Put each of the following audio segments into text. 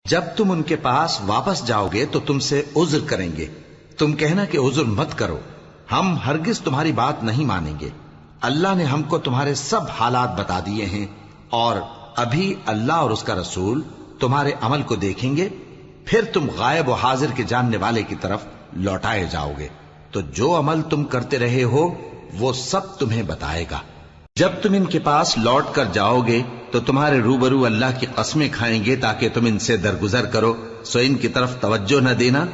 جب تم ان کے پاس واپس جاؤ گے تو تم سے عذر کریں گے، تم کہنا کہ عذر مت کرو، ہم ہرگز تمہاری بات نہیں مانیں گے۔ اللہ نے ہم کو تمہارے سب حالات بتا دیے ہیں، اور ابھی اللہ اور اس کا رسول تمہارے عمل کو دیکھیں گے، پھر تم غائب و حاضر کے جاننے والے کی طرف لوٹائے جاؤ گے، تو جو عمل تم کرتے رہے ہو وہ سب تمہیں بتائے گا۔ جب تم ان کے پاس لوٹ کر جاؤ گے تو تمہارے روبرو اللہ کی قسمیں کھائیں گے تاکہ تم ان سے درگزر کرو، سو ان کی طرف توجہ نہ دینا،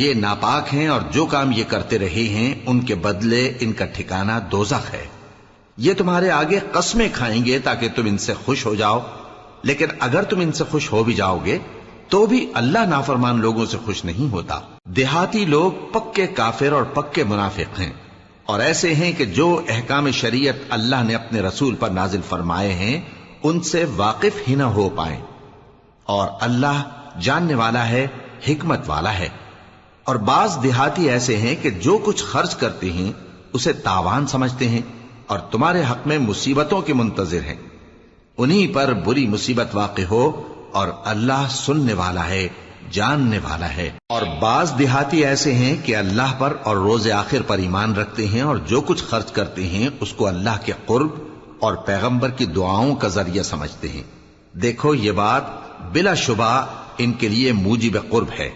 یہ ناپاک ہیں، اور جو کام یہ کرتے رہے ہیں ان کے بدلے ان کا ٹھکانہ دوزخ ہے۔ یہ تمہارے آگے قسمیں کھائیں گے تاکہ تم ان سے خوش ہو جاؤ، لیکن اگر تم ان سے خوش ہو بھی جاؤ گے تو بھی اللہ نافرمان لوگوں سے خوش نہیں ہوتا۔ دیہاتی لوگ پکے کافر اور پکے منافق ہیں، اور ایسے ہیں کہ جو احکام شریعت اللہ نے اپنے رسول پر نازل فرمائے ہیں ان سے واقف ہی نہ ہو پائیں، اور اللہ جاننے والا ہے، حکمت والا ہے۔ اور بعض دیہاتی ایسے ہیں کہ جو کچھ خرچ کرتے ہیں اسے تاوان سمجھتے ہیں اور تمہارے حق میں مصیبتوں کے منتظر ہیں، انہی پر بری مصیبت واقع ہو، اور اللہ سننے والا ہے، جاننے والا ہے۔ اور بعض دیہاتی ایسے ہیں کہ اللہ پر اور روز آخر پر ایمان رکھتے ہیں، اور جو کچھ خرچ کرتے ہیں اس کو اللہ کے قرب اور پیغمبر کی دعاؤں کا ذریعہ سمجھتے ہیں۔ دیکھو یہ بات بلا شبہ ان کے لیے موجب قرب ہے،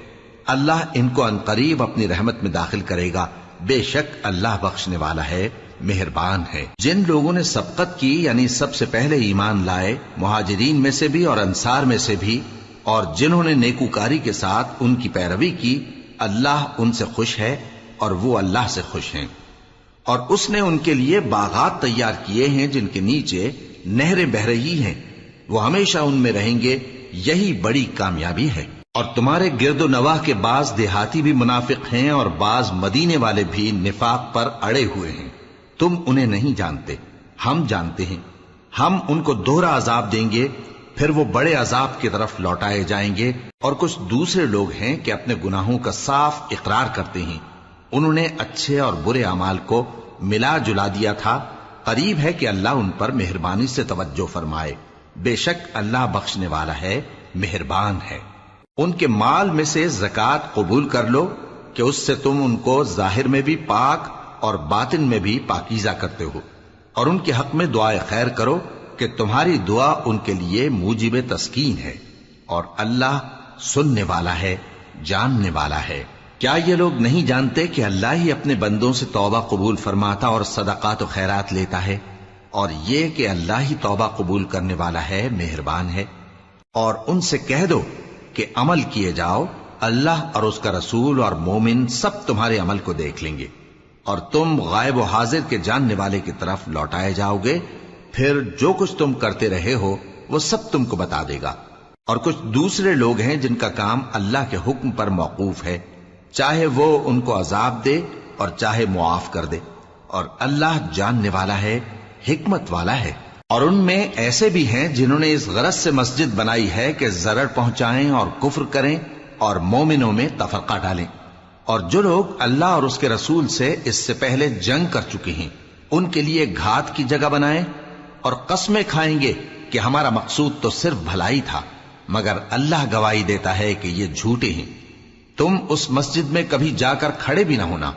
اللہ ان کو عنقریب اپنی رحمت میں داخل کرے گا، بے شک اللہ بخشنے والا ہے، مہربان ہے۔ جن لوگوں نے سبقت کی یعنی سب سے پہلے ایمان لائے، مہاجرین میں سے بھی اور انصار میں سے بھی، اور جنہوں نے نیکوکاری کے ساتھ ان کی پیروی کی، اللہ ان سے خوش ہے اور وہ اللہ سے خوش ہیں۔ اور اس نے ان کے لیے باغات تیار کیے ہیں جن کے نیچے نہریں بہہ رہی ہیں، وہ ہمیشہ ان میں رہیں گے، یہی بڑی کامیابی ہے۔ اور تمہارے گرد و نواح کے بعض دیہاتی بھی منافق ہیں اور بعض مدینے والے بھی نفاق پر اڑے ہوئے ہیں، تم انہیں نہیں جانتے، ہم جانتے ہیں۔ ہم ان کو دوہرا عذاب دیں گے، پھر وہ بڑے عذاب کی طرف لوٹائے جائیں گے۔ اور کچھ دوسرے لوگ ہیں کہ اپنے گناہوں کا صاف اقرار کرتے ہیں، انہوں نے اچھے اور برے اعمال کو ملا جلا دیا تھا، قریب ہے کہ اللہ ان پر مہربانی سے توجہ فرمائے، بے شک اللہ بخشنے والا ہے، مہربان ہے۔ ان کے مال میں سے زکوٰۃ قبول کر لو کہ اس سے تم ان کو ظاہر میں بھی پاک اور باطن میں بھی پاکیزہ کرتے ہو، اور ان کے حق میں دعائے خیر کرو کہ تمہاری دعا ان کے لیے موجب تسکین ہے، اور اللہ سننے والا ہے، جاننے والا ہے۔ کیا یہ لوگ نہیں جانتے کہ اللہ ہی اپنے بندوں سے توبہ قبول فرماتا اور صدقات و خیرات لیتا ہے، اور یہ کہ اللہ ہی توبہ قبول کرنے والا ہے، مہربان ہے۔ اور ان سے کہہ دو کہ عمل کیے جاؤ، اللہ اور اس کا رسول اور مومن سب تمہارے عمل کو دیکھ لیں گے، اور تم غائب و حاضر کے جاننے والے کی طرف لوٹائے جاؤ گے، پھر جو کچھ تم کرتے رہے ہو وہ سب تم کو بتا دے گا۔ اور کچھ دوسرے لوگ ہیں جن کا کام اللہ کے حکم پر موقوف ہے، چاہے وہ ان کو عذاب دے اور چاہے معاف کر دے، اور اللہ جاننے والا ہے، حکمت والا ہے۔ اور ان میں ایسے بھی ہیں جنہوں نے اس غرض سے مسجد بنائی ہے کہ ضرر پہنچائیں اور کفر کریں اور مومنوں میں تفرقہ ڈالیں، اور جو لوگ اللہ اور اس کے رسول سے اس سے پہلے جنگ کر چکے ہیں ان کے لیے گھات کی جگہ بنائیں، اور قسمیں کھائیں گے کہ ہمارا مقصود تو صرف بھلائی تھا، مگر اللہ گواہی دیتا ہے کہ یہ جھوٹے ہیں۔ تم اس مسجد میں کبھی جا کر کھڑے بھی نہ ہونا،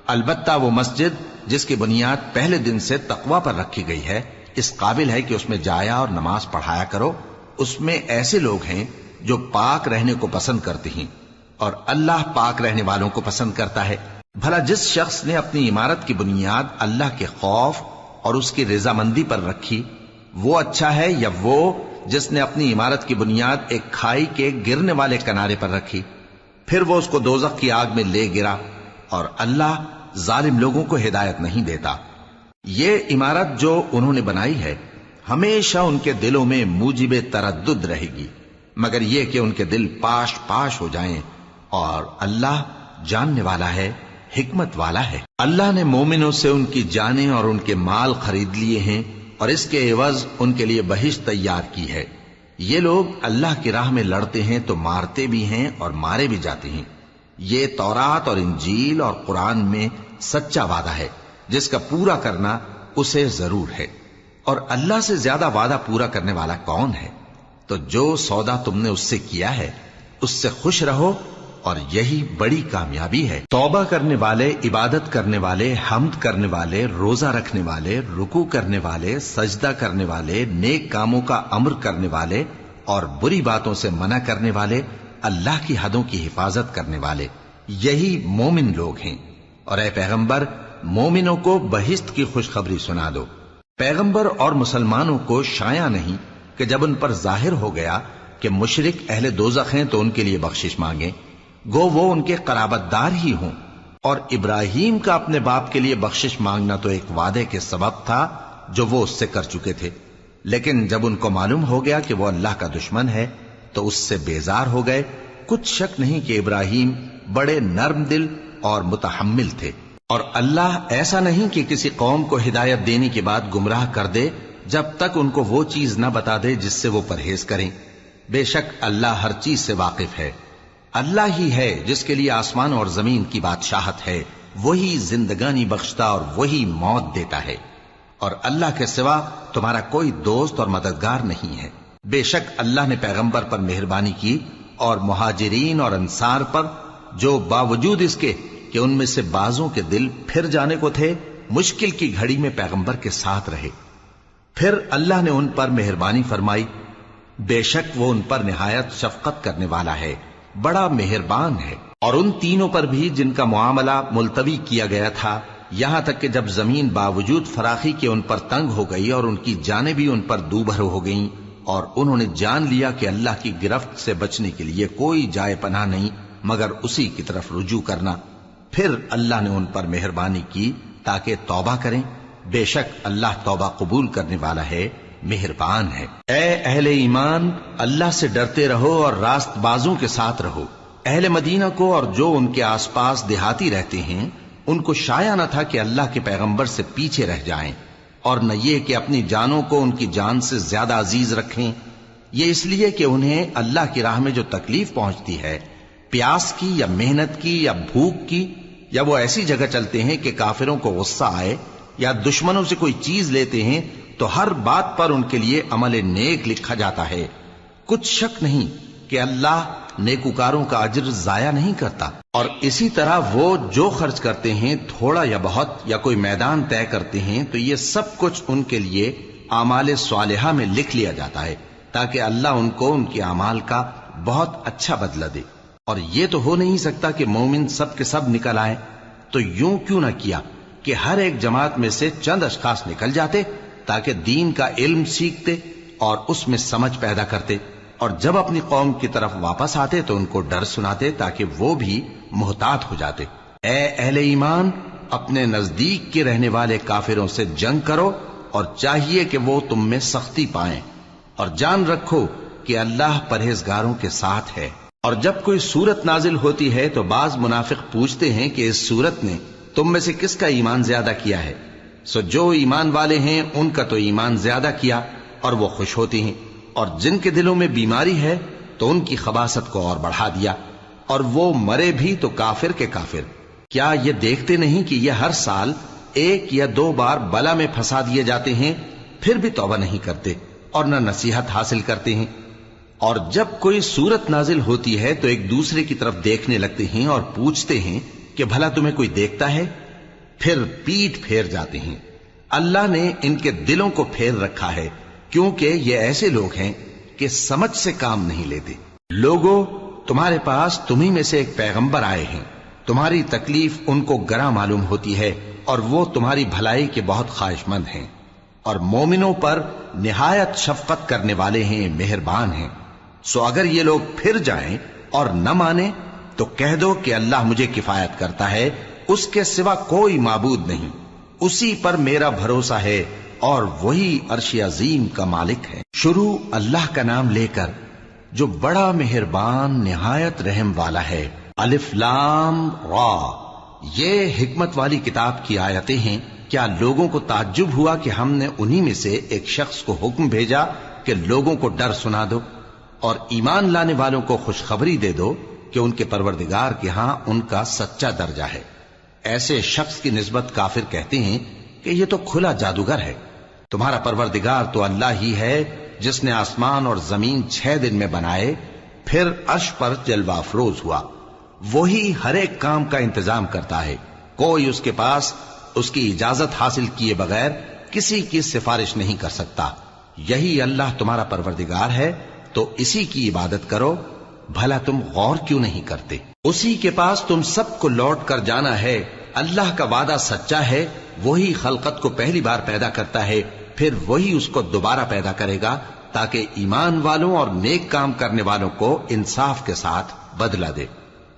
البتہ وہ مسجد جس کی بنیاد پہلے دن سے تقوی پر رکھی گئی ہے اس قابل ہے کہ اس میں جایا اور نماز پڑھایا کرو۔ اس میں ایسے لوگ ہیں جو پاک رہنے کو پسند کرتے ہیں، اور اللہ پاک رہنے والوں کو پسند کرتا ہے۔ بھلا جس شخص نے اپنی عمارت کی بنیاد اللہ کے خوف اور اس کی رضامندی پر رکھی، وہ اچھا ہے یا وہ جس نے اپنی عمارت کی بنیاد ایک کھائی کے گرنے والے کنارے پر رکھی، پھر وہ اس کو دوزخ کی آگ میں لے گرا، اور اللہ ظالم لوگوں کو ہدایت نہیں دیتا۔ یہ عمارت جو انہوں نے بنائی ہے ہمیشہ ان کے دلوں میں موجب تردد رہے گی، مگر یہ کہ ان کے دل پاش پاش ہو جائیں، اور اللہ جاننے والا ہے، حکمت والا ہے۔ اللہ نے مومنوں سے ان کی جانیں اور ان کے مال خرید لیے ہیں، اور اس کے عوض ان کے لیے بہشت تیار کی ہے۔ یہ لوگ اللہ کی راہ میں لڑتے ہیں تو مارتے بھی ہیں اور مارے بھی جاتے ہیں۔ یہ تورات اور انجیل اور قرآن میں سچا وعدہ ہے جس کا پورا کرنا اسے ضرور ہے، اور اللہ سے زیادہ وعدہ پورا کرنے والا کون ہے؟ تو جو سودا تم نے اس سے کیا ہے اس سے خوش رہو اور یہی بڑی کامیابی ہے۔ توبہ کرنے والے، عبادت کرنے والے، حمد کرنے والے، روزہ رکھنے والے، رکوع کرنے والے، سجدہ کرنے والے، نیک کاموں کا امر کرنے والے اور بری باتوں سے منع کرنے والے، اللہ کی حدوں کی حفاظت کرنے والے، یہی مومن لوگ ہیں۔ اور اے پیغمبر، مومنوں کو بہشت کی خوشخبری سنا دو۔ پیغمبر اور مسلمانوں کو شایع نہیں کہ جب ان پر ظاہر ہو گیا کہ مشرک اہل دوزخ ہیں تو ان کے لیے بخشش مانگیں، گو وہ ان کے قرابت دار ہی ہوں۔ اور ابراہیم کا اپنے باپ کے لیے بخشش مانگنا تو ایک وعدے کے سبب تھا جو وہ اس سے کر چکے تھے، لیکن جب ان کو معلوم ہو گیا کہ وہ اللہ کا دشمن ہے تو اس سے بیزار ہو گئے۔ کچھ شک نہیں کہ ابراہیم بڑے نرم دل اور متحمل تھے، اور اللہ ایسا نہیں کہ کسی قوم کو ہدایت دینے کے بعد گمراہ کر دے جب تک ان کو وہ چیز نہ بتا دے جس سے وہ پرہیز کریں۔ بے شک اللہ ہر چیز سے واقف ہے۔ اللہ ہی ہے جس کے لیے آسمان اور زمین کی بادشاہت ہے، وہی زندگانی بخشتا اور وہی موت دیتا ہے، اور اللہ کے سوا تمہارا کوئی دوست اور مددگار نہیں ہے۔ بے شک اللہ نے پیغمبر پر مہربانی کی اور مہاجرین اور انصار پر، جو باوجود اس کے کہ ان میں سے بعضوں کے دل پھر جانے کو تھے، مشکل کی گھڑی میں پیغمبر کے ساتھ رہے۔ پھر اللہ نے ان پر مہربانی فرمائی، بے شک وہ ان پر نہایت شفقت کرنے والا ہے، بڑا مہربان ہے۔ اور ان تینوں پر بھی جن کا معاملہ ملتوی کیا گیا تھا، یہاں تک کہ جب زمین باوجود فراخی کے ان پر تنگ ہو گئی اور ان کی جانیں بھی ان پر دوبھر ہو گئیں، اور انہوں نے جان لیا کہ اللہ کی گرفت سے بچنے کے لیے کوئی جائے پناہ نہیں مگر اسی کی طرف رجوع کرنا، پھر اللہ نے ان پر مہربانی کی تاکہ توبہ کریں۔ بے شک اللہ توبہ قبول کرنے والا ہے، مہربان ہے۔ اے اہل ایمان، اللہ سے ڈرتے رہو اور راست بازوں کے ساتھ رہو۔ اہل مدینہ کو اور جو ان کے آس پاس دیہاتی رہتے ہیں، ان کو شایع نہ تھا کہ اللہ کے پیغمبر سے پیچھے رہ جائیں، اور نہ یہ کہ اپنی جانوں کو ان کی جان سے زیادہ عزیز رکھیں۔ یہ اس لیے کہ انہیں اللہ کی راہ میں جو تکلیف پہنچتی ہے، پیاس کی یا محنت کی یا بھوک کی، یا وہ ایسی جگہ چلتے ہیں کہ کافروں کو غصہ آئے یا دشمنوں سے کوئی چیز لیتے ہیں، تو ہر بات پر ان کے لیے عمل نیک لکھا جاتا ہے۔ کچھ شک نہیں کہ اللہ نیکوکاروں کا اجر ضائع نہیں کرتا۔ اور اسی طرح وہ جو خرچ کرتے ہیں، تھوڑا یا بہت، یا کوئی میدان طے کرتے ہیں، تو یہ سب کچھ ان کے لیے اعمال صالحہ میں لکھ لیا جاتا ہے، تاکہ اللہ ان کو ان کے اعمال کا بہت اچھا بدلہ دے۔ اور یہ تو ہو نہیں سکتا کہ مومن سب کے سب نکل آئیں، تو یوں کیوں نہ کیا کہ ہر ایک جماعت میں سے چند اشخاص نکل جاتے تاکہ دین کا علم سیکھتے اور اس میں سمجھ پیدا کرتے، اور جب اپنی قوم کی طرف واپس آتے تو ان کو ڈر سناتے تاکہ وہ بھی محتاط ہو جاتے۔ اے اہل ایمان، اپنے نزدیک کے رہنے والے کافروں سے جنگ کرو، اور چاہیے کہ وہ تم میں سختی پائیں، اور جان رکھو کہ اللہ پرہیزگاروں کے ساتھ ہے۔ اور جب کوئی سورت نازل ہوتی ہے تو بعض منافق پوچھتے ہیں کہ اس سورت نے تم میں سے کس کا ایمان زیادہ کیا ہے؟ سو جو ایمان والے ہیں ان کا تو ایمان زیادہ کیا، اور وہ خوش ہوتی ہیں، اور جن کے دلوں میں بیماری ہے تو ان کی خباثت کو اور بڑھا دیا، اور وہ مرے بھی تو کافر کے کافر۔ کیا یہ دیکھتے نہیں کہ یہ ہر سال 1 یا 2 بار بلا میں پھنسا دیے جاتے ہیں، پھر بھی توبہ نہیں کرتے اور نہ نصیحت حاصل کرتے ہیں؟ اور جب کوئی سورت نازل ہوتی ہے تو ایک دوسرے کی طرف دیکھنے لگتے ہیں اور پوچھتے ہیں کہ بھلا تمہیں کوئی دیکھتا ہے؟ پھر پیٹ پھیر جاتے ہیں۔ اللہ نے ان کے دلوں کو پھیر رکھا ہے، کیونکہ یہ ایسے لوگ ہیں کہ سمجھ سے کام نہیں لیتے۔ لوگوں، تمہارے پاس تمہیں میں سے ایک پیغمبر آئے ہیں، تمہاری تکلیف ان کو گراں معلوم ہوتی ہے، اور وہ تمہاری بھلائی کے بہت خواہش مند ہیں، اور مومنوں پر نہایت شفقت کرنے والے ہیں، مہربان ہیں۔ سو اگر یہ لوگ پھر جائیں اور نہ مانیں تو کہہ دو کہ اللہ مجھے کفایت کرتا ہے، اس کے سوا کوئی معبود نہیں، اسی پر میرا بھروسہ ہے، اور وہی عرش عظیم کا مالک ہے۔ شروع اللہ کا نام لے کر جو بڑا مہربان نہایت رحم والا ہے۔ الف لام را، یہ حکمت والی کتاب کی آیتیں ہیں۔ کیا لوگوں کو تعجب ہوا کہ ہم نے انہی میں سے ایک شخص کو حکم بھیجا کہ لوگوں کو ڈر سنا دو اور ایمان لانے والوں کو خوشخبری دے دو کہ ان کے پروردگار کے ہاں ان کا سچا درجہ ہے۔ ایسے شخص کی نسبت کافر کہتے ہیں کہ یہ تو کھلا جادوگر ہے۔ تمہارا پروردگار تو اللہ ہی ہے جس نے آسمان اور زمین 6 دن میں بنائے، پھر عرش پر جلوہ افروز ہوا۔ وہی ہر ایک کام کا انتظام کرتا ہے، کوئی اس کے پاس اس کی اجازت حاصل کیے بغیر کسی کی سفارش نہیں کر سکتا۔ یہی اللہ تمہارا پروردگار ہے، تو اسی کی عبادت کرو، بھلا تم غور کیوں نہیں کرتے؟ اسی کے پاس تم سب کو لوٹ کر جانا ہے۔ اللہ کا وعدہ سچا ہے، وہی خلقت کو پہلی بار پیدا کرتا ہے، پھر وہی اس کو دوبارہ پیدا کرے گا، تاکہ ایمان والوں اور نیک کام کرنے والوں کو انصاف کے ساتھ بدلہ دے۔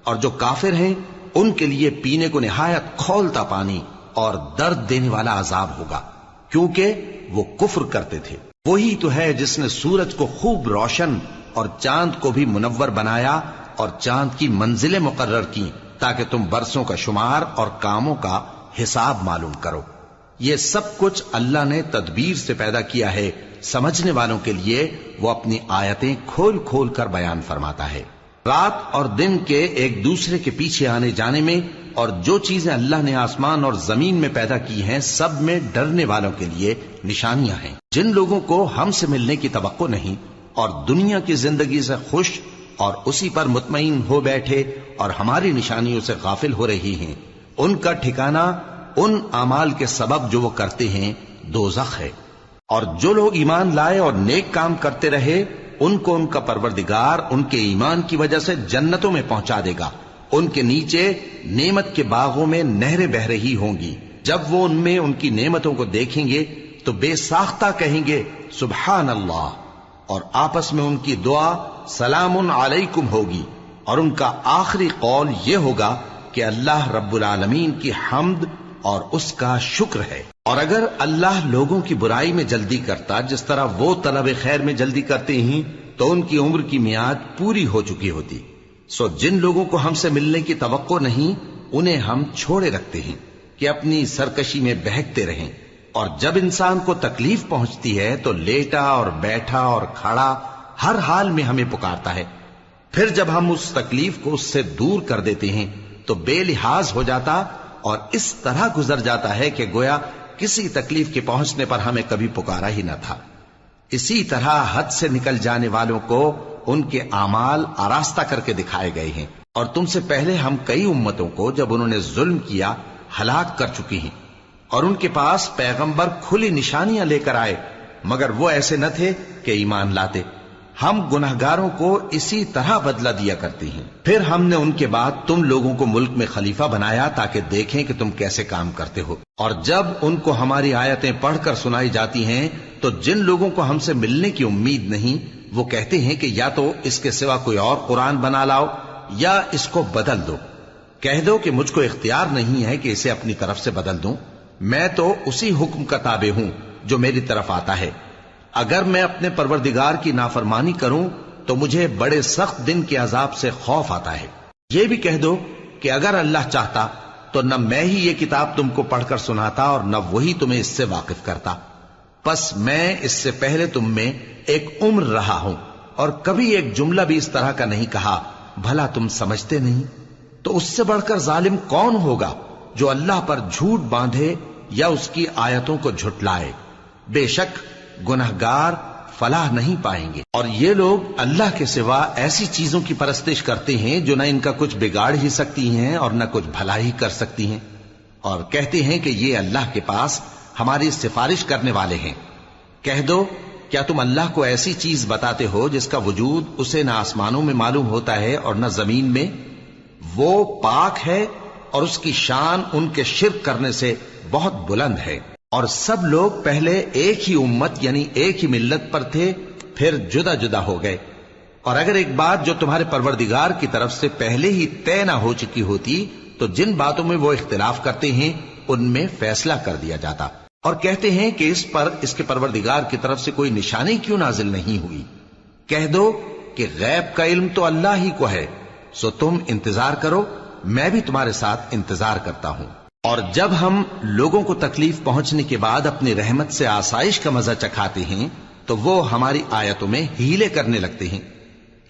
اور جو کافر ہیں ان کے لیے پینے کو نہایت کھولتا پانی اور درد دینے والا عذاب ہوگا، کیونکہ وہ کفر کرتے تھے۔ وہی تو ہے جس نے سورج کو خوب روشن اور چاند کو بھی منور بنایا اور چاند کی منزلیں مقرر کی، تاکہ تم برسوں کا شمار اور کاموں کا حساب معلوم کرو۔ یہ سب کچھ اللہ نے تدبیر سے پیدا کیا ہے، سمجھنے والوں کے لیے وہ اپنی آیتیں کھول کھول کر بیان فرماتا ہے۔ رات اور دن کے ایک دوسرے کے پیچھے آنے جانے میں اور جو چیزیں اللہ نے آسمان اور زمین میں پیدا کی ہیں سب میں ڈرنے والوں کے لیے نشانیاں ہیں۔ جن لوگوں کو ہم سے ملنے کی توقع نہیں اور دنیا کی زندگی سے خوش اور اسی پر مطمئن ہو بیٹھے اور ہماری نشانیوں سے غافل ہو رہی ہیں، ان کا ٹھکانہ ان اعمال کے سبب جو وہ کرتے ہیں دوزخ ہے۔ اور جو لوگ ایمان لائے اور نیک کام کرتے رہے ان کو ان کا پروردگار ان کے ایمان کی وجہ سے جنتوں میں پہنچا دے گا، ان کے نیچے نعمت کے باغوں میں نہریں بہ رہی ہوں گی۔ جب وہ ان میں ان کی نعمتوں کو دیکھیں گے تو بے ساختہ کہیں گے سبحان اللہ، اور آپس میں ان کی دعا سلام علیکم ہوگی، اور ان کا آخری قول یہ ہوگا کہ اللہ رب العالمین کی حمد اور اس کا شکر ہے۔ اور اگر اللہ لوگوں کی برائی میں جلدی کرتا جس طرح وہ طلب خیر میں جلدی کرتے ہیں تو ان کی عمر کی میعاد پوری ہو چکی ہوتی۔ سو جن لوگوں کو ہم سے ملنے کی توقع نہیں انہیں ہم چھوڑے رکھتے ہیں کہ اپنی سرکشی میں بہکتے رہیں، اور جب انسان کو تکلیف پہنچتی ہے تو لیٹا اور بیٹھا اور کھڑا ہر حال میں ہمیں پکارتا ہے، پھر جب ہم اس تکلیف کو اس سے دور کر دیتے ہیں تو بے لحاظ ہو جاتا اور اس طرح گزر جاتا ہے کہ گویا کسی تکلیف کے پہنچنے پر ہمیں کبھی پکارا ہی نہ تھا۔ اسی طرح حد سے نکل جانے والوں کو ان کے اعمال آراستہ کر کے دکھائے گئے ہیں، اور تم سے پہلے ہم کئی امتوں کو جب انہوں نے ظلم کیا ہلاک کر چکی ہیں، اور ان کے پاس پیغمبر کھلی نشانیاں لے کر آئے مگر وہ ایسے نہ تھے کہ ایمان لاتے۔ ہم گناہگاروں کو اسی طرح بدلہ دیا کرتے ہیں۔ پھر ہم نے ان کے بعد تم لوگوں کو ملک میں خلیفہ بنایا تاکہ دیکھیں کہ تم کیسے کام کرتے ہو، اور جب ان کو ہماری آیتیں پڑھ کر سنائی جاتی ہیں تو جن لوگوں کو ہم سے ملنے کی امید نہیں وہ کہتے ہیں کہ یا تو اس کے سوا کوئی اور قرآن بنا لاؤ یا اس کو بدل دو۔ کہہ دو کہ مجھ کو اختیار نہیں ہے کہ اسے اپنی طرف سے بدل دوں، میں تو اسی حکم کا تابع ہوں جو میری طرف آتا ہے۔ اگر میں اپنے پروردگار کی نافرمانی کروں تو مجھے بڑے سخت دن کے عذاب سے خوف آتا ہے۔ یہ بھی کہہ دو کہ اگر اللہ چاہتا تو نہ میں ہی یہ کتاب تم کو پڑھ کر سناتا اور نہ وہی تمہیں اس سے واقف کرتا، پس میں اس سے پہلے تم میں ایک عمر رہا ہوں اور کبھی ایک جملہ بھی اس طرح کا نہیں کہا، بھلا تم سمجھتے نہیں؟ تو اس سے بڑھ کر ظالم کون ہوگا جو اللہ پر جھوٹ باندھے یا اس کی آیتوں کو جھٹلائے؟ بے شک گنہگار فلاح نہیں پائیں گے۔ اور یہ لوگ اللہ کے سوا ایسی چیزوں کی پرستش کرتے ہیں جو نہ ان کا کچھ بگاڑ ہی سکتی ہیں اور نہ کچھ بھلا ہی کر سکتی ہیں، اور کہتے ہیں کہ یہ اللہ کے پاس ہماری سفارش کرنے والے ہیں۔ کہہ دو کیا تم اللہ کو ایسی چیز بتاتے ہو جس کا وجود اسے نہ آسمانوں میں معلوم ہوتا ہے اور نہ زمین میں؟ وہ پاک ہے اور اس کی شان ان کے شرک کرنے سے بہت بلند ہے۔ اور سب لوگ پہلے ایک ہی امت یعنی ایک ہی ملت پر تھے، پھر جدا جدا ہو گئے۔ اور اگر ایک بات جو تمہارے پروردگار کی طرف سے پہلے ہی طے نہ ہو چکی ہوتی تو جن باتوں میں وہ اختلاف کرتے ہیں ان میں فیصلہ کر دیا جاتا۔ اور کہتے ہیں کہ اس پر اس کے پروردگار کی طرف سے کوئی نشانی کیوں نازل نہیں ہوئی؟ کہہ دو کہ غیب کا علم تو اللہ ہی کو ہے، سو تم انتظار کرو، میں بھی تمہارے ساتھ انتظار کرتا ہوں۔ اور جب ہم لوگوں کو تکلیف پہنچنے کے بعد اپنی رحمت سے آسائش کا مزہ چکھاتے ہیں تو وہ ہماری آیتوں میں ہیلے کرنے لگتے ہیں۔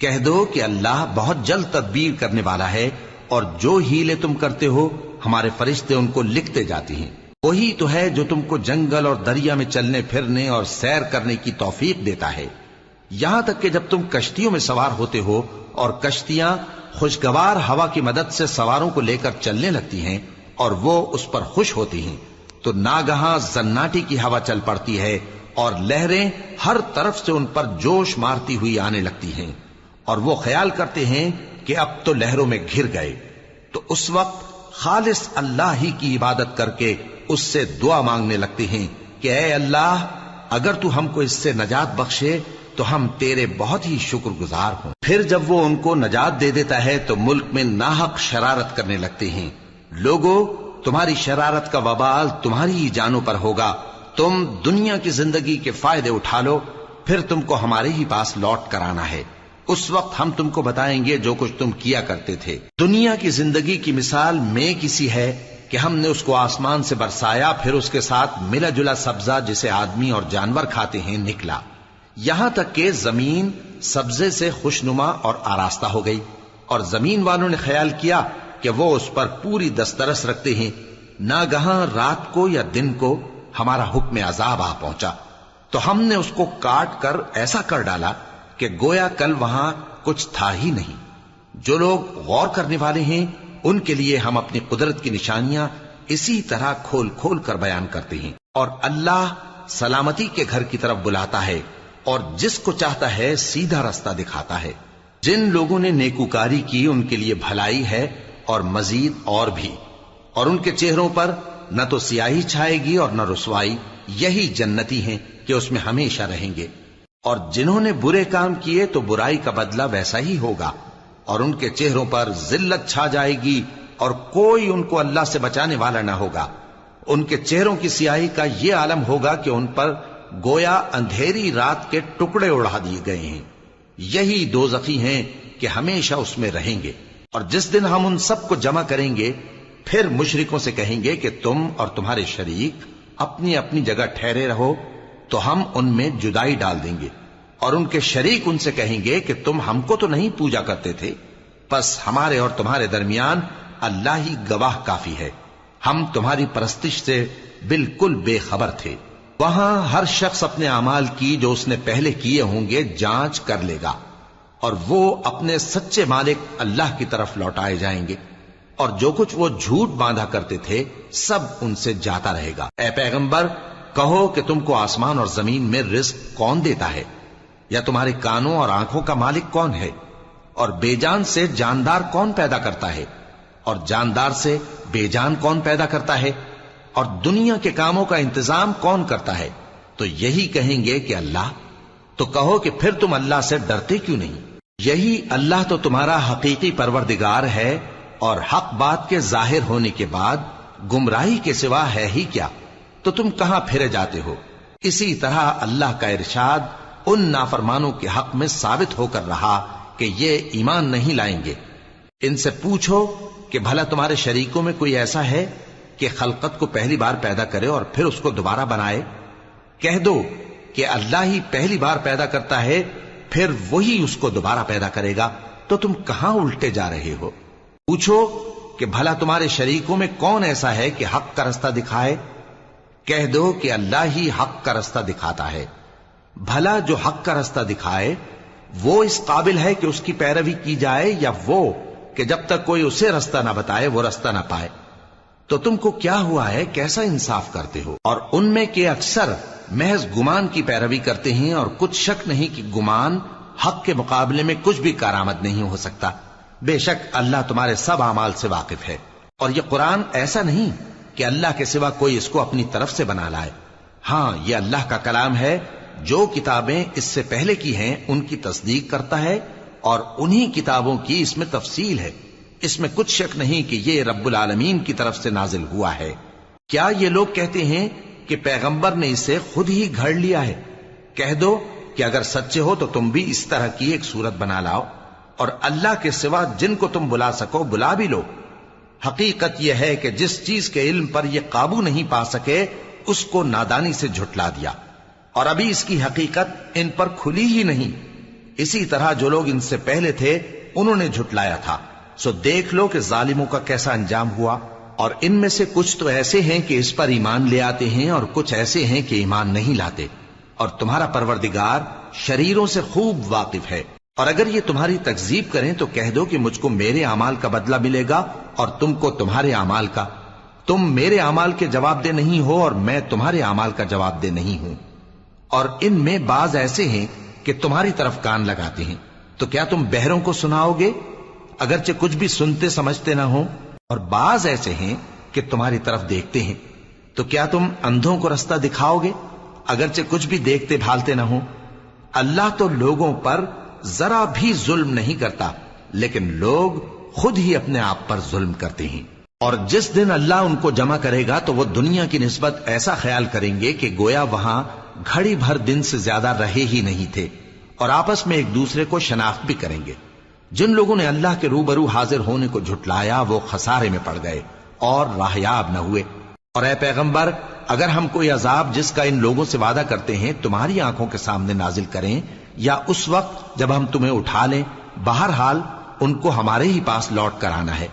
کہہ دو کہ اللہ بہت جلد تدبیر کرنے والا ہے، اور جو ہیلے تم کرتے ہو ہمارے فرشتے ان کو لکھتے جاتے ہیں۔ وہی تو ہے جو تم کو جنگل اور دریا میں چلنے پھرنے اور سیر کرنے کی توفیق دیتا ہے، یہاں تک کہ جب تم کشتیوں میں سوار ہوتے ہو اور کشتیاں خوشگوار ہوا کی مدد سے سواروں کو لے کر چلنے لگتی ہیں اور وہ اس پر خوش ہوتی ہیں، تو ناگہاں زناٹی کی ہوا چل پڑتی ہے اور لہریں ہر طرف سے ان پر جوش مارتی ہوئی آنے لگتی ہیں، اور وہ خیال کرتے ہیں کہ اب تو لہروں میں گھر گئے، تو اس وقت خالص اللہ ہی کی عبادت کر کے اس سے دعا مانگنے لگتے ہیں کہ اے اللہ، اگر تو ہم کو اس سے نجات بخشے تو ہم تیرے بہت ہی شکر گزار ہوں۔ پھر جب وہ ان کو نجات دے دیتا ہے تو ملک میں ناحق شرارت کرنے لگتے ہیں۔ لوگو، تمہاری شرارت کا وبال تمہاری ہی جانوں پر ہوگا، تم دنیا کی زندگی کے فائدے اٹھا لو، پھر تم کو ہمارے ہی پاس لوٹ کر آنا ہے، اس وقت ہم تم کو بتائیں گے جو کچھ تم کیا کرتے تھے۔ دنیا کی زندگی کی مثال میں کسی ہے کہ ہم نے اس کو آسمان سے برسایا، پھر اس کے ساتھ ملا جلا سبزہ جسے آدمی اور جانور کھاتے ہیں نکلا، یہاں تک کہ زمین سبزے سے خوشنما اور آراستہ ہو گئی، اور زمین والوں نے خیال کیا کہ وہ اس پر پوری دسترس رکھتے ہیں۔ ناگہاں رات کو یا دن کو ہمارا حکم عذاب آ پہنچا تو ہم نے اس کو کاٹ کر ایسا کر ڈالا کہ گویا کل وہاں کچھ تھا ہی نہیں۔ جو لوگ غور کرنے والے ہیں ان کے لیے ہم اپنی قدرت کی نشانیاں اسی طرح کھول کھول کر بیان کرتے ہیں، اور اللہ سلامتی کے گھر کی طرف بلاتا ہے اور جس کو چاہتا ہے سیدھا رستہ دکھاتا ہے۔ جن لوگوں نے نیکوکاری کی ان کے لیے بھلائی ہے اور مزید اور بھی، اور ان کے چہروں پر نہ تو سیاہی چھائے گی اور نہ رسوائی، یہی جنتی ہیں کہ اس میں ہمیشہ رہیں گے۔ اور جنہوں نے برے کام کیے تو برائی کا بدلہ ویسا ہی ہوگا، اور ان کے چہروں پر ذلت چھا جائے گی اور کوئی ان کو اللہ سے بچانے والا نہ ہوگا۔ ان کے چہروں کی سیاہی کا یہ عالم ہوگا کہ ان پر گویا اندھیری رات کے ٹکڑے اڑا دیے گئے ہیں، یہی دوزخی ہیں کہ ہمیشہ اس میں رہیں گے۔ اور جس دن ہم ان سب کو جمع کریں گے پھر مشرکوں سے کہیں گے کہ تم اور تمہارے شریک اپنی اپنی جگہ ٹھہرے رہو، تو ہم ان میں جدائی ڈال دیں گے، اور ان کے شریک ان سے کہیں گے کہ تم ہم کو تو نہیں پوجا کرتے تھے، بس ہمارے اور تمہارے درمیان اللہ ہی گواہ کافی ہے، ہم تمہاری پرستش سے بالکل بے خبر تھے۔ وہاں ہر شخص اپنے اعمال کی جو اس نے پہلے کیے ہوں گے جانچ کر لے گا، اور وہ اپنے سچے مالک اللہ کی طرف لوٹائے جائیں گے، اور جو کچھ وہ جھوٹ باندھا کرتے تھے سب ان سے جاتا رہے گا۔ اے پیغمبر، کہو کہ تم کو آسمان اور زمین میں رزق کون دیتا ہے، یا تمہارے کانوں اور آنکھوں کا مالک کون ہے، اور بے جان سے جاندار کون پیدا کرتا ہے، اور جاندار سے بے جان کون پیدا کرتا ہے، اور دنیا کے کاموں کا انتظام کون کرتا ہے؟ تو یہی کہیں گے کہ اللہ۔ تو کہو کہ پھر تم اللہ سے ڈرتے کیوں نہیں؟ یہی اللہ تو تمہارا حقیقی پروردگار ہے، اور حق بات کے ظاہر ہونے کے بعد گمراہی کے سوا ہے ہی کیا، تو تم کہاں پھرے جاتے ہو؟ اسی طرح اللہ کا ارشاد ان نافرمانوں کے حق میں ثابت ہو کر رہا کہ یہ ایمان نہیں لائیں گے۔ ان سے پوچھو کہ بھلا تمہارے شریکوں میں کوئی ایسا ہے کہ خلقت کو پہلی بار پیدا کرے اور پھر اس کو دوبارہ بنائے؟ کہہ دو کہ اللہ ہی پہلی بار پیدا کرتا ہے، پھر وہی اس کو دوبارہ پیدا کرے گا، تو تم کہاں الٹے جا رہے ہو؟ پوچھو کہ بھلا تمہارے شریکوں میں کون ایسا ہے کہ حق کا رستہ دکھائے؟ کہہ دو کہ اللہ ہی حق کا رستہ دکھاتا ہے۔ بھلا جو حق کا رستہ دکھائے وہ اس قابل ہے کہ اس کی پیروی کی جائے، یا وہ کہ جب تک کوئی اسے رستہ نہ بتائے وہ رستہ نہ پائے؟ تو تم کو کیا ہوا ہے، کیسا انصاف کرتے ہو؟ اور ان میں کے اکثر محض گمان کی پیروی کرتے ہیں، اور کچھ شک نہیں کہ گمان حق کے مقابلے میں کچھ بھی کارآمد نہیں ہو سکتا۔ بے شک اللہ تمہارے سب اعمال سے واقف ہے۔ اور یہ قرآن ایسا نہیں کہ اللہ کے سوا کوئی اس کو اپنی طرف سے بنا لائے، ہاں یہ اللہ کا کلام ہے، جو کتابیں اس سے پہلے کی ہیں ان کی تصدیق کرتا ہے، اور انہی کتابوں کی اس میں تفصیل ہے، اس میں کچھ شک نہیں کہ یہ رب العالمین کی طرف سے نازل ہوا ہے۔ کیا یہ لوگ کہتے ہیں کہ پیغمبر نے اسے خود ہی گھڑ لیا ہے؟ کہہ دو کہ اگر سچے ہو تو تم بھی اس طرح کی ایک صورت بنا لاؤ، اور اللہ کے سوا جن کو تم بلا سکو بلا بھی لو۔ حقیقت یہ ہے کہ جس چیز کے علم پر یہ قابو نہیں پا سکے اس کو نادانی سے جھٹلا دیا، اور ابھی اس کی حقیقت ان پر کھلی ہی نہیں۔ اسی طرح جو لوگ ان سے پہلے تھے انہوں نے جھٹلایا تھا، سو دیکھ لو کہ ظالموں کا کیسا انجام ہوا۔ اور ان میں سے کچھ تو ایسے ہیں کہ اس پر ایمان لے آتے ہیں، اور کچھ ایسے ہیں کہ ایمان نہیں لاتے، اور تمہارا پروردگار شریروں سے خوب واقف ہے۔ اور اگر یہ تمہاری تکذیب کریں تو کہہ دو کہ مجھ کو میرے اعمال کا بدلہ ملے گا اور تم کو تمہارے اعمال کا. تم میرے اعمال کے جواب دہ نہیں ہو اور میں تمہارے اعمال کا جواب دہ نہیں ہوں. اور ان میں بعض ایسے ہیں کہ تمہاری طرف کان لگاتے ہیں، تو کیا تم بہروں کو سناؤ گے اگرچہ کچھ بھی سنتے سمجھتے نہ ہو؟ اور بعض ایسے ہیں کہ تمہاری طرف دیکھتے ہیں، تو کیا تم اندھوں کو رستہ دکھاؤ گے اگرچہ کچھ بھی دیکھتے بھالتے نہ ہو؟ اللہ تو لوگوں پر ذرا بھی ظلم نہیں کرتا، لیکن لوگ خود ہی اپنے آپ پر ظلم کرتے ہیں. اور جس دن اللہ ان کو جمع کرے گا تو وہ دنیا کی نسبت ایسا خیال کریں گے کہ گویا وہاں گھڑی بھر دن سے زیادہ رہے ہی نہیں تھے، اور آپس میں ایک دوسرے کو شناخت بھی کریں گے. جن لوگوں نے اللہ کے روبرو حاضر ہونے کو جھٹلایا وہ خسارے میں پڑ گئے اور راہیاب نہ ہوئے. اور اے پیغمبر، اگر ہم کوئی عذاب جس کا ان لوگوں سے وعدہ کرتے ہیں تمہاری آنکھوں کے سامنے نازل کریں یا اس وقت جب ہم تمہیں اٹھا لیں، بہرحال ان کو ہمارے ہی پاس لوٹ کر آنا ہے.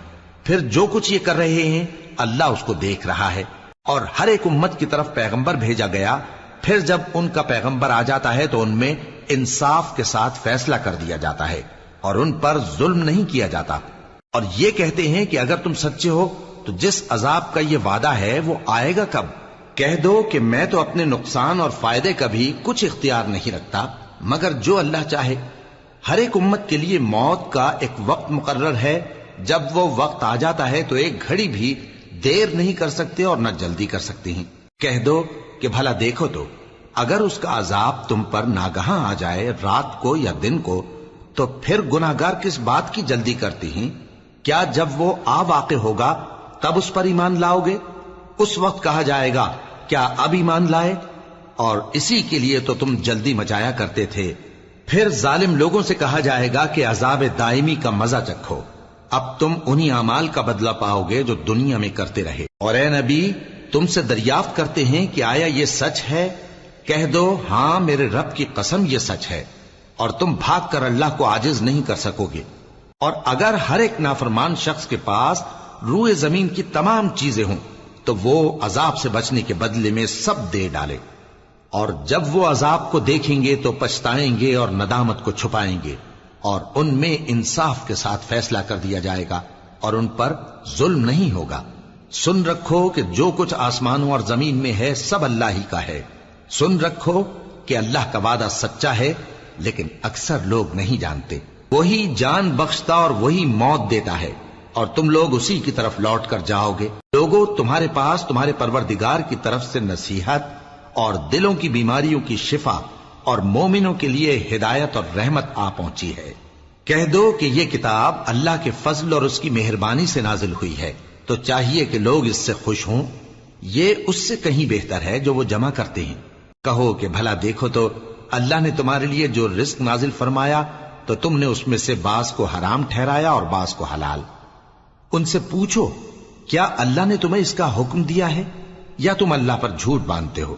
پھر جو کچھ یہ کر رہے ہیں اللہ اس کو دیکھ رہا ہے. اور ہر ایک امت کی طرف پیغمبر بھیجا گیا، پھر جب ان کا پیغمبر آ جاتا ہے تو ان میں انصاف کے ساتھ فیصلہ کر دیا جاتا ہے اور ان پر ظلم نہیں کیا جاتا. اور یہ کہتے ہیں کہ اگر تم سچے ہو تو جس عذاب کا یہ وعدہ ہے وہ آئے گا کب؟ کہہ دو کہ میں تو اپنے نقصان اور فائدے کا بھی کچھ اختیار نہیں رکھتا مگر جو اللہ چاہے. ہر ایک امت کے لیے موت کا ایک وقت مقرر ہے، جب وہ وقت آ جاتا ہے تو ایک گھڑی بھی دیر نہیں کر سکتے اور نہ جلدی کر سکتے ہیں. کہہ دو کہ بھلا دیکھو تو اگر اس کا عذاب تم پر ناگہاں آ جائے رات کو یا دن کو تو پھر گناہگار کس بات کی جلدی کرتے ہیں؟ کیا جب وہ آ واقع ہوگا تب اس پر ایمان لاؤ گے؟ اس وقت کہا جائے گا کیا اب ایمان لائے؟ اور اسی کے لیے تو تم جلدی مچایا کرتے تھے. پھر ظالم لوگوں سے کہا جائے گا کہ عذاب دائمی کا مزہ چکھو، اب تم انہی اعمال کا بدلہ پاؤ گے جو دنیا میں کرتے رہے. اور اے نبی، تم سے دریافت کرتے ہیں کہ آیا یہ سچ ہے؟ کہہ دو ہاں میرے رب کی قسم یہ سچ ہے، اور تم بھاگ کر اللہ کو عاجز نہیں کر سکو گے. اور اگر ہر ایک نافرمان شخص کے پاس روئے زمین کی تمام چیزیں ہوں تو وہ عذاب سے بچنے کے بدلے میں سب دے ڈالے، اور جب وہ عذاب کو دیکھیں گے تو پچھتائیں گے اور ندامت کو چھپائیں گے، اور ان میں انصاف کے ساتھ فیصلہ کر دیا جائے گا اور ان پر ظلم نہیں ہوگا. سن رکھو کہ جو کچھ آسمانوں اور زمین میں ہے سب اللہ ہی کا ہے. سن رکھو کہ اللہ کا وعدہ سچا ہے لیکن اکثر لوگ نہیں جانتے. وہی جان بخشتا اور وہی موت دیتا ہے اور تم لوگ اسی کی طرف لوٹ کر جاؤ گے. لوگوں، تمہارے پاس تمہارے پروردگار کی طرف سے نصیحت اور دلوں کی بیماریوں کی شفا اور مومنوں کے لیے ہدایت اور رحمت آ پہنچی ہے. کہہ دو کہ یہ کتاب اللہ کے فضل اور اس کی مہربانی سے نازل ہوئی ہے، تو چاہیے کہ لوگ اس سے خوش ہوں. یہ اس سے کہیں بہتر ہے جو وہ جمع کرتے ہیں. کہو کہ بھلا دیکھو تو اللہ نے تمہارے لیے جو رزق نازل فرمایا تو تم نے اس میں سے بعض کو حرام ٹھہرایا اور بعض کو حلال. ان سے پوچھو کیا اللہ نے تمہیں اس کا حکم دیا ہے یا تم اللہ پر جھوٹ باندھتے ہو؟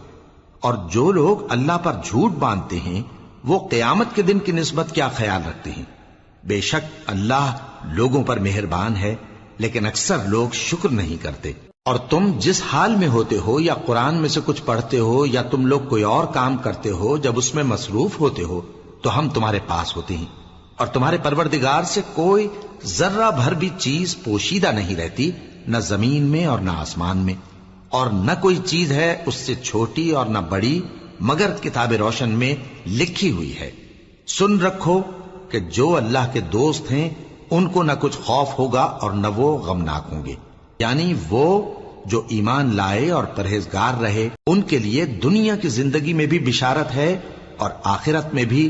اور جو لوگ اللہ پر جھوٹ باندھتے ہیں وہ قیامت کے دن کی نسبت کیا خیال رکھتے ہیں؟ بے شک اللہ لوگوں پر مہربان ہے لیکن اکثر لوگ شکر نہیں کرتے. اور تم جس حال میں ہوتے ہو یا قرآن میں سے کچھ پڑھتے ہو یا تم لوگ کوئی اور کام کرتے ہو، جب اس میں مصروف ہوتے ہو تو ہم تمہارے پاس ہوتے ہیں، اور تمہارے پروردگار سے کوئی ذرہ بھر بھی چیز پوشیدہ نہیں رہتی، نہ زمین میں اور نہ آسمان میں، اور نہ کوئی چیز ہے اس سے چھوٹی اور نہ بڑی مگر کتاب روشن میں لکھی ہوئی ہے. سن رکھو کہ جو اللہ کے دوست ہیں ان کو نہ کچھ خوف ہوگا اور نہ وہ غمناک ہوں گے. یعنی وہ جو ایمان لائے اور پرہیزگار رہے ان کے لیے دنیا کی زندگی میں بھی بشارت ہے اور آخرت میں بھی.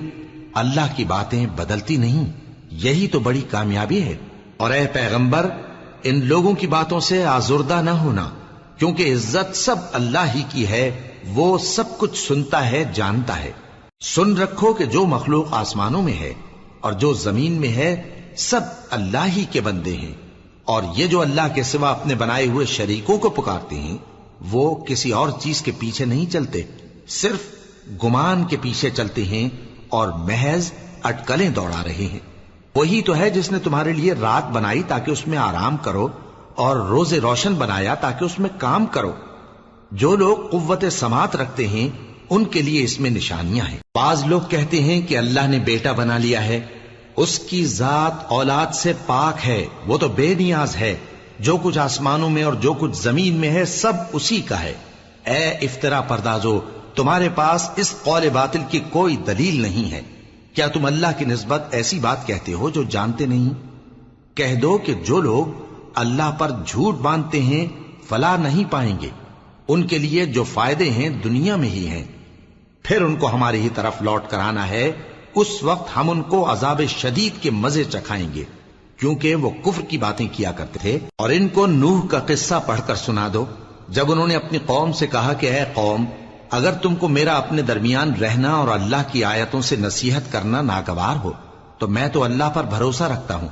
اللہ کی باتیں بدلتی نہیں، یہی تو بڑی کامیابی ہے. اور اے پیغمبر، ان لوگوں کی باتوں سے آزردہ نہ ہونا، کیونکہ عزت سب اللہ ہی کی ہے، وہ سب کچھ سنتا ہے، جانتا ہے. سن رکھو کہ جو مخلوق آسمانوں میں ہے اور جو زمین میں ہے سب اللہ ہی کے بندے ہیں، اور یہ جو اللہ کے سوا اپنے بنائے ہوئے شریکوں کو پکارتے ہیں وہ کسی اور چیز کے پیچھے نہیں چلتے، صرف گمان کے پیچھے چلتے ہیں اور محض اٹکلیں دوڑا رہے ہیں. وہی تو ہے جس نے تمہارے لیے رات بنائی تاکہ اس میں آرام کرو اور روز روشن بنایا تاکہ اس میں کام کرو. جو لوگ قوت سماعت رکھتے ہیں ان کے لیے اس میں نشانیاں ہیں. بعض لوگ کہتے ہیں کہ اللہ نے بیٹا بنا لیا ہے، اس کی ذات اولاد سے پاک ہے، وہ تو بے نیاز ہے، جو کچھ آسمانوں میں اور جو کچھ زمین میں ہے سب اسی کا ہے۔ اے افترا پردازو، تمہارے پاس اس قول باطل کی کوئی دلیل نہیں ہے، کیا تم اللہ کی نسبت ایسی بات کہتے ہو جو جانتے نہیں؟ کہہ دو کہ جو لوگ اللہ پر جھوٹ باندھتے ہیں فلاح نہیں پائیں گے، ان کے لیے جو فائدے ہیں دنیا میں ہی ہیں، پھر ان کو ہماری ہی طرف لوٹ کر آنا ہے، اس وقت ہم ان کو عذاب شدید کے مزے چکھائیں گے، کیونکہ وہ کفر کی باتیں کیا کرتے تھے۔ اور ان کو نوح کا قصہ پڑھ کر سنا دو، جب انہوں نے اپنی قوم سے کہا کہ اے قوم، اگر تم کو میرا اپنے درمیان رہنا اور اللہ کی آیتوں سے نصیحت کرنا ناگوار ہو تو میں تو اللہ پر بھروسہ رکھتا ہوں،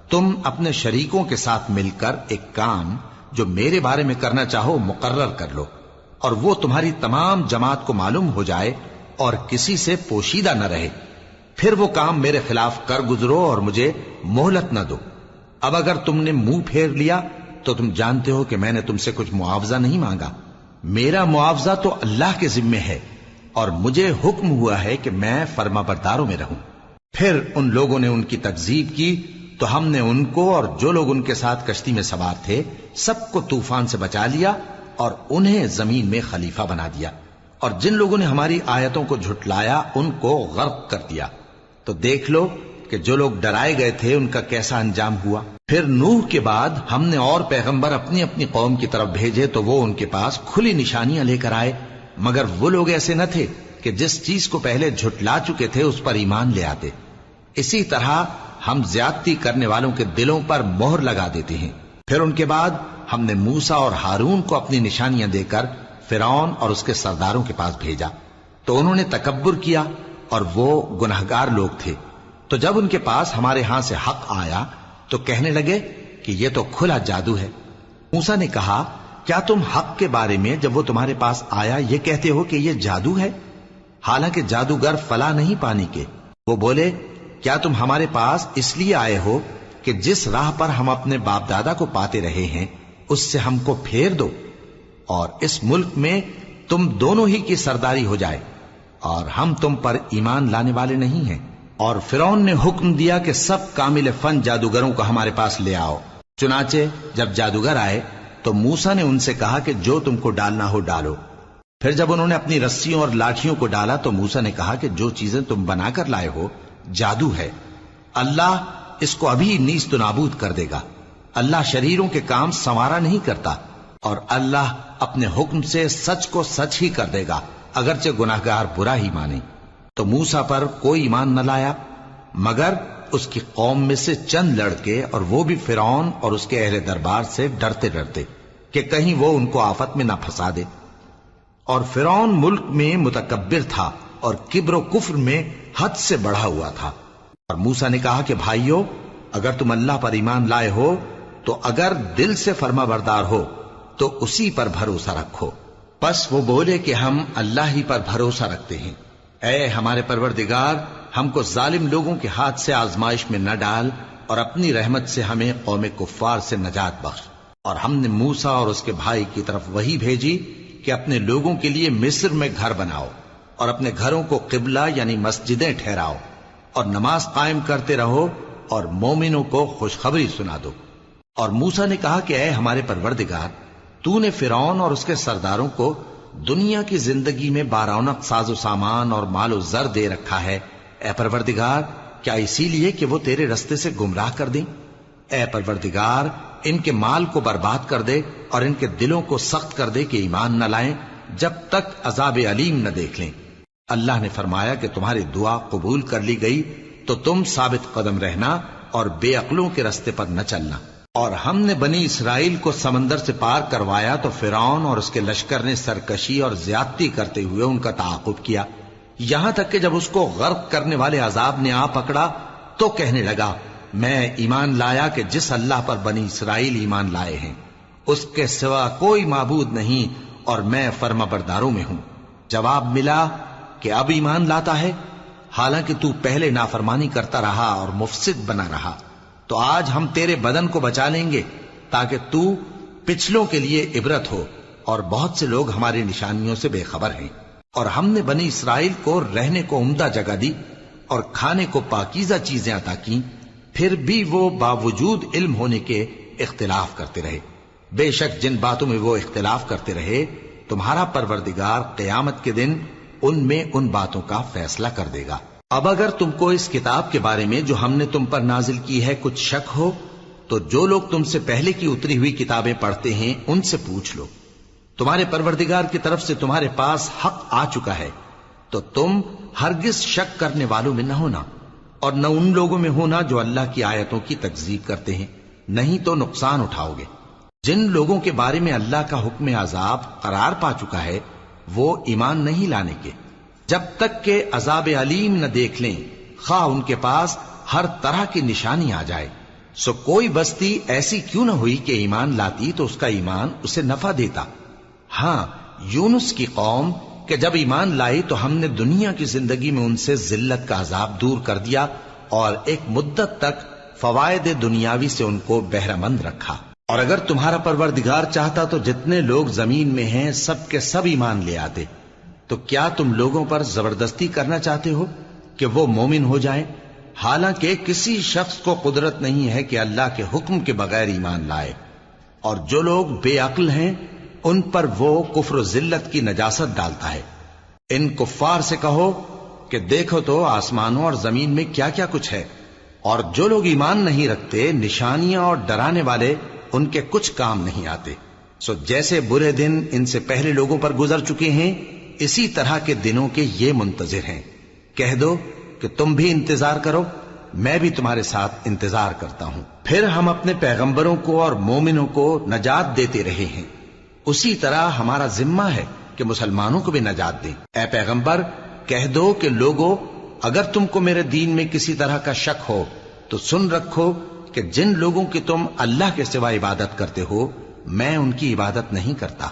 تم اپنے شریکوں کے ساتھ مل کر ایک کام جو میرے بارے میں کرنا چاہو مقرر کر لو، اور وہ تمہاری تمام جماعت کو معلوم ہو جائے اور کسی سے پوشیدہ نہ رہے، پھر وہ کام میرے خلاف کر گزرو اور مجھے مہلت نہ دو۔ اب اگر تم نے منہ پھیر لیا تو تم جانتے ہو کہ میں نے تم سے کچھ معاوضہ نہیں مانگا، میرا معاوضہ تو اللہ کے ذمے ہے، اور مجھے حکم ہوا ہے کہ میں فرما برداروں میں رہوں۔ پھر ان لوگوں نے ان کی تکذیب کی تو ہم نے ان کو اور جو لوگ ان کے ساتھ کشتی میں سوار تھے سب کو طوفان سے بچا لیا اور انہیں زمین میں خلیفہ بنا دیا، اور جن لوگوں نے ہماری آیتوں کو جھٹلایا ان کو غرق کر دیا۔ تو دیکھ لو کہ جو لوگ ڈرائے گئے تھے ان کا کیسا انجام ہوا۔ پھر نوح کے بعد ہم نے اور پیغمبر اپنی اپنی قوم کی طرف بھیجے تو وہ ان کے پاس کھلی نشانیاں لے کر آئے، مگر وہ لوگ ایسے نہ تھے کہ جس چیز کو پہلے جھٹلا چکے تھے اس پر ایمان لے آتے۔ اسی طرح ہم زیادتی کرنے والوں کے دلوں پر مہر لگا دیتے ہیں۔ پھر ان کے بعد ہم نے موسیٰ اور ہارون کو اپنی نشانیاں دے کر فرعون اور اس کے سرداروں کے پاس بھیجا، تو انہوں نے تکبر کیا اور وہ گناہگار لوگ تھے۔ تو جب ان کے پاس ہمارے ہاں سے حق آیا تو کہنے لگے کہ یہ تو کھلا جادو ہے۔ موسیٰ نے کہا، کیا تم حق کے بارے میں جب وہ تمہارے پاس آیا یہ کہتے ہو کہ یہ جادو ہے، حالانکہ جادوگر فلاح نہیں پانے کے؟ وہ بولے، کیا تم ہمارے پاس اس لیے آئے ہو کہ جس راہ پر ہم اپنے باپ دادا کو پاتے رہے ہیں اس سے ہم کو پھیر دو، اور اس ملک میں تم دونوں ہی کی سرداری ہو جائے، اور ہم تم پر ایمان لانے والے نہیں ہیں؟ اور فرعون نے حکم دیا کہ سب کامل فن جادوگروں کو ہمارے پاس لے آؤ۔ چنانچہ جب جادوگر آئے تو موسیٰ نے ان سے کہا کہ جو تم کو ڈالنا ہو ڈالو۔ پھر جب انہوں نے اپنی رسیوں اور لاٹھیوں کو ڈالا تو موسیٰ نے کہا کہ جو چیزیں تم بنا کر لائے ہو جادو ہے، اللہ اس کو ابھی نیست و نابود کر دے گا۔ اللہ شریروں کے کام سنوارا نہیں کرتا، اور اللہ اپنے حکم سے سچ کو سچ ہی کر دے گا، اگرچہ گناہگار برا ہی مانے۔ تو موسیٰ پر کوئی ایمان نہ لایا مگر اس کی قوم میں سے چند لڑکے، اور وہ بھی فرعون اور اس کے اہل دربار سے ڈرتے ڈرتے کہ کہیں وہ ان کو آفت میں نہ پھنسا دے۔ اور فرعون ملک میں متکبر تھا اور کبر و کفر میں حد سے بڑھا ہوا تھا۔ اور موسیٰ نے کہا کہ بھائیو، اگر تم اللہ پر ایمان لائے ہو تو اگر دل سے فرما بردار ہو تو اسی پر بھروسہ رکھو۔ پس وہ بولے کہ ہم اللہ ہی پر بھروسہ رکھتے ہیں۔ اے ہمارے پروردگار، ہم کو ظالم لوگوں کے ہاتھ سے آزمائش میں نہ ڈال، اور اپنی رحمت سے ہمیں قوم کفار سے نجات بخش۔ اور ہم نے موسیٰ اور اس کے بھائی کی طرف وحی بھیجی کہ اپنے لوگوں کے لیے مصر میں گھر بناؤ، اور اپنے گھروں کو قبلہ یعنی مسجدیں ٹھہراؤ، اور نماز قائم کرتے رہو، اور مومنوں کو خوشخبری سنا دو۔ اور موسیٰ نے کہا کہ اے ہمارے پروردگار، تو نے فرعون اور اس کے سرداروں کو دنیا کی زندگی میں بارونق ساز و سامان اور مال و زر دے رکھا ہے، اے پروردگار کیا اسی لیے کہ وہ تیرے رستے سے گمراہ کر دیں؟ اے پروردگار ان کے مال کو برباد کر دے اور ان کے دلوں کو سخت کر دے کہ ایمان نہ لائیں جب تک عذاب علیم نہ دیکھ لیں۔ اللہ نے فرمایا کہ تمہاری دعا قبول کر لی گئی تو تم ثابت قدم رہنا اور بے عقلوں کے رستے پر نہ چلنا۔ اور ہم نے بنی اسرائیل کو سمندر سے پار کروایا تو فرعون اور اس کے لشکر نے سرکشی اور زیادتی کرتے ہوئے ان کا تعاقب کیا، یہاں تک کہ جب اس کو غرق کرنے والے عذاب نے آ پکڑا تو کہنے لگا، میں ایمان لایا کہ جس اللہ پر بنی اسرائیل ایمان لائے ہیں اس کے سوا کوئی معبود نہیں، اور میں فرما برداروں میں ہوں۔ جواب ملا کہ اب ایمان لاتا ہے، حالانکہ تو پہلے نافرمانی کرتا رہا اور مفسد بنا رہا، تو آج ہم تیرے بدن کو بچا لیں گے تاکہ تو پچھلوں کے لیے عبرت ہو، اور بہت سے لوگ ہماری نشانیوں سے بے خبر ہیں۔ اور ہم نے بنی اسرائیل کو رہنے کو عمدہ جگہ دی، اور کھانے کو پاکیزہ چیزیں عطا کی، پھر بھی وہ باوجود علم ہونے کے اختلاف کرتے رہے۔ بے شک جن باتوں میں وہ اختلاف کرتے رہے تمہارا پروردگار قیامت کے دن ان میں ان باتوں کا فیصلہ کر دے گا۔ اب اگر تم کو اس کتاب کے بارے میں جو ہم نے تم پر نازل کی ہے کچھ شک ہو تو جو لوگ تم سے پہلے کی اتری ہوئی کتابیں پڑھتے ہیں ان سے پوچھ لو۔ تمہارے پروردگار کی طرف سے تمہارے پاس حق آ چکا ہے تو تم ہرگز شک کرنے والوں میں نہ ہونا، اور نہ ان لوگوں میں ہونا جو اللہ کی آیتوں کی تکذیب کرتے ہیں، نہیں تو نقصان اٹھاؤ گے۔ جن لوگوں کے بارے میں اللہ کا حکم عذاب قرار پا چکا ہے وہ ایمان نہیں لانے کے جب تک کہ عذاب علیم نہ دیکھ لیں، خواہ ان کے پاس ہر طرح کی نشانی آ جائے۔ سو کوئی بستی ایسی کیوں نہ ہوئی کہ ایمان لاتی تو اس کا ایمان اسے نفع دیتا۔ ہاں، یونس کی قوم کہ جب ایمان لائی تو ہم نے دنیا کی زندگی میں ان سے ذلت کا عذاب دور کر دیا اور ایک مدت تک فوائد دنیاوی سے ان کو بہرہ مند رکھا۔ اور اگر تمہارا پروردگار چاہتا تو جتنے لوگ زمین میں ہیں سب کے سب ایمان لے آتے، تو کیا تم لوگوں پر زبردستی کرنا چاہتے ہو کہ وہ مومن ہو جائیں؟ حالانکہ کسی شخص کو قدرت نہیں ہے کہ اللہ کے حکم کے بغیر ایمان لائے، اور جو لوگ بے عقل ہیں ان پر وہ کفر و ذلت کی نجاست ڈالتا ہے۔ ان کفار سے کہو کہ دیکھو تو آسمانوں اور زمین میں کیا کیا کچھ ہے، اور جو لوگ ایمان نہیں رکھتے نشانیاں اور ڈرانے والے ان کے کچھ کام نہیں آتے۔ سو جیسے برے دن ان سے پہلے لوگوں پر گزر چکے ہیں اسی طرح کے دنوں کے یہ منتظر ہیں۔ کہہ دو کہ تم بھی انتظار کرو، میں بھی تمہارے ساتھ انتظار کرتا ہوں۔ پھر ہم اپنے پیغمبروں کو اور مومنوں کو نجات دیتے رہے ہیں، اسی طرح ہمارا ذمہ ہے کہ مسلمانوں کو بھی نجات دیں۔ اے پیغمبر کہہ دو کہ لوگو اگر تم کو میرے دین میں کسی طرح کا شک ہو تو سن رکھو کہ جن لوگوں کی تم اللہ کے سوا عبادت کرتے ہو میں ان کی عبادت نہیں کرتا،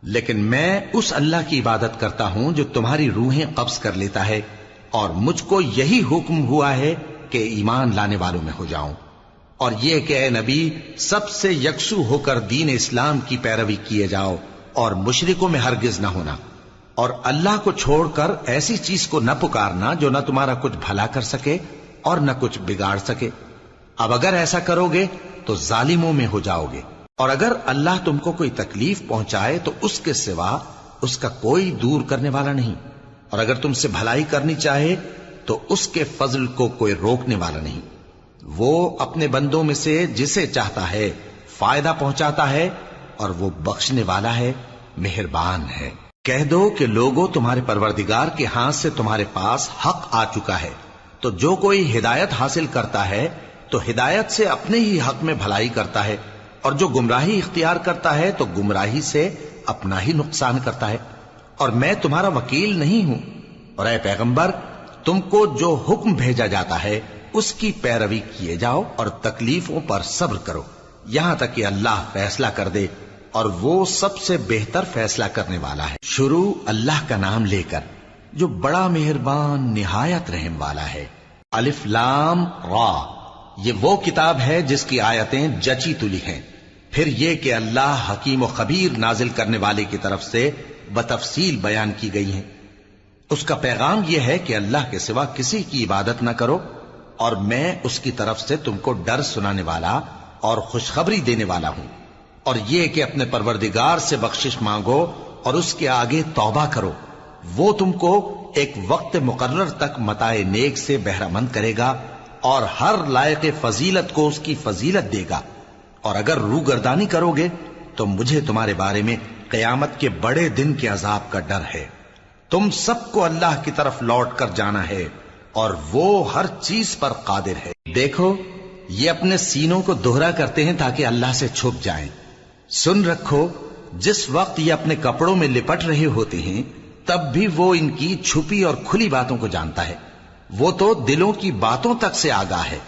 لیکن میں اس اللہ کی عبادت کرتا ہوں جو تمہاری روحیں قبض کر لیتا ہے، اور مجھ کو یہی حکم ہوا ہے کہ ایمان لانے والوں میں ہو جاؤں، اور یہ کہ اے نبی سب سے یکسو ہو کر دین اسلام کی پیروی کیے جاؤ اور مشرکوں میں ہرگز نہ ہونا، اور اللہ کو چھوڑ کر ایسی چیز کو نہ پکارنا جو نہ تمہارا کچھ بھلا کر سکے اور نہ کچھ بگاڑ سکے۔ اب اگر ایسا کرو گے تو ظالموں میں ہو جاؤ گے، اور اگر اللہ تم کو کوئی تکلیف پہنچائے تو اس کے سوا اس کا کوئی دور کرنے والا نہیں، اور اگر تم سے بھلائی کرنی چاہے تو اس کے فضل کو کوئی روکنے والا نہیں۔ وہ اپنے بندوں میں سے جسے چاہتا ہے فائدہ پہنچاتا ہے، اور وہ بخشنے والا ہے، مہربان ہے۔ کہہ دو کہ لوگوں تمہارے پروردگار کے ہاتھ سے تمہارے پاس حق آ چکا ہے، تو جو کوئی ہدایت حاصل کرتا ہے تو ہدایت سے اپنے ہی حق میں بھلائی کرتا ہے، اور جو گمراہی اختیار کرتا ہے تو گمراہی سے اپنا ہی نقصان کرتا ہے، اور میں تمہارا وکیل نہیں ہوں۔ اور اے پیغمبر تم کو جو حکم بھیجا جاتا ہے اس کی پیروی کیے جاؤ اور تکلیفوں پر صبر کرو یہاں تک کہ اللہ فیصلہ کر دے، اور وہ سب سے بہتر فیصلہ کرنے والا ہے۔ شروع اللہ کا نام لے کر جو بڑا مہربان نہایت رحم والا ہے۔ الف لام را، یہ وہ کتاب ہے جس کی آیتیں جچی تلی ہیں۔ پھر یہ کہ اللہ حکیم و خبیر نازل کرنے والے کی طرف سے بتفصیل بیان کی گئی ہیں۔ اس کا پیغام یہ ہے کہ اللہ کے سوا کسی کی عبادت نہ کرو، اور میں اس کی طرف سے تم کو ڈر سنانے والا اور خوشخبری دینے والا ہوں، اور یہ کہ اپنے پروردگار سے بخشش مانگو اور اس کے آگے توبہ کرو، وہ تم کو ایک وقت مقرر تک متاع نیک سے بہرہ مند کرے گا، اور ہر لائق فضیلت کو اس کی فضیلت دے گا۔ اور اگر روگردانی کرو گے تو مجھے تمہارے بارے میں قیامت کے بڑے دن کے عذاب کا ڈر ہے۔ تم سب کو اللہ کی طرف لوٹ کر جانا ہے، اور وہ ہر چیز پر قادر ہے۔ دیکھو یہ اپنے سینوں کو دوہرا کرتے ہیں تاکہ اللہ سے چھپ جائیں۔ سن رکھو جس وقت یہ اپنے کپڑوں میں لپٹ رہے ہوتے ہیں تب بھی وہ ان کی چھپی اور کھلی باتوں کو جانتا ہے، وہ تو دلوں کی باتوں تک سے آگاہ ہے۔